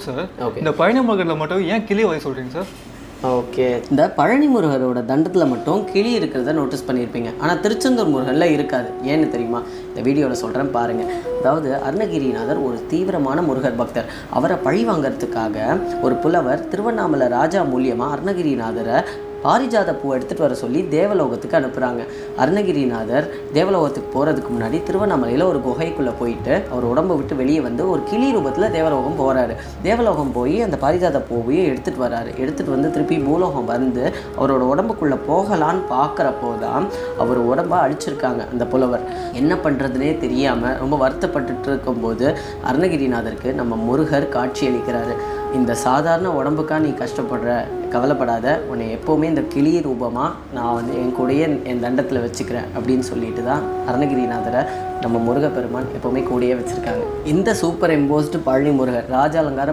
Sir okay. இந்த பழனி முருகனில் மட்டும் ஏன் கிளி வகை சொல்கிறீங்க சார்? ஓகே, இந்த பழனி முருகரோட தண்டத்தில் மட்டும் கிளி இருக்கிறத நோட்டீஸ் பண்ணியிருப்பீங்க. ஆனால் திருச்செந்தூர் முருகனில் இருக்காது. ஏன்னு தெரியுமா? இந்த வீடியோவில் சொல்கிறேன் பாருங்கள். அதாவது அருணகிரிநாதர் ஒரு தீவிரமான முருகர் பக்தர். அவரை பழி வாங்கிறதுக்காக ஒரு புலவர் திருவண்ணாமலை ராஜா மூலியமாக அருணகிரிநாதரை பாரிஜாத பூவை எடுத்துகிட்டு வர சொல்லி தேவலோகத்துக்கு அனுப்புகிறாங்க. அருணகிரிநாதர் தேவலோகத்துக்கு போகிறதுக்கு முன்னாடி திருவண்ணாமலையில் ஒரு குகைக்குள்ளே போயிட்டு அவர் உடம்பை விட்டு வெளியே வந்து ஒரு கிளி ரூபத்தில் தேவலோகம் போகிறாரு. தேவலோகம் போய் அந்த பாரிஜாத பூவையும் எடுத்துகிட்டு வர்றாரு. எடுத்துகிட்டு வந்து திருப்பி பூலோகம் வந்து அவரோட உடம்புக்குள்ளே போகலான்னு பார்க்குறப்போ தான் அவர் உடம்பை அழிச்சிருக்காங்க. அந்த புலவர் என்ன பண்ணுறதுனே தெரியாமல் ரொம்ப வருத்தப்பட்டுட்டு இருக்கும்போது அருணகிரிநாதருக்கு நம்ம முருகர் காட்சியளிக்கிறாரு. இந்த சாதாரண உடம்புக்காக நீ கஷ்டப்படுற, கவலைப்படாத, உன்னை எப்போவுமே இந்த கிளி ரூபமாக நான் வந்து என் கூடயே என் தண்டத்தில் வச்சுக்கிறேன் அப்படின்னு சொல்லிட்டு தான் அருணகிரிநாதரை நம்ம முருகப்பெருமான் எப்போவுமே கூடயே வச்சுருக்காங்க. இந்த சூப்பர் எம்போஸ்டு பழனி முருகர் ராஜ அலங்கார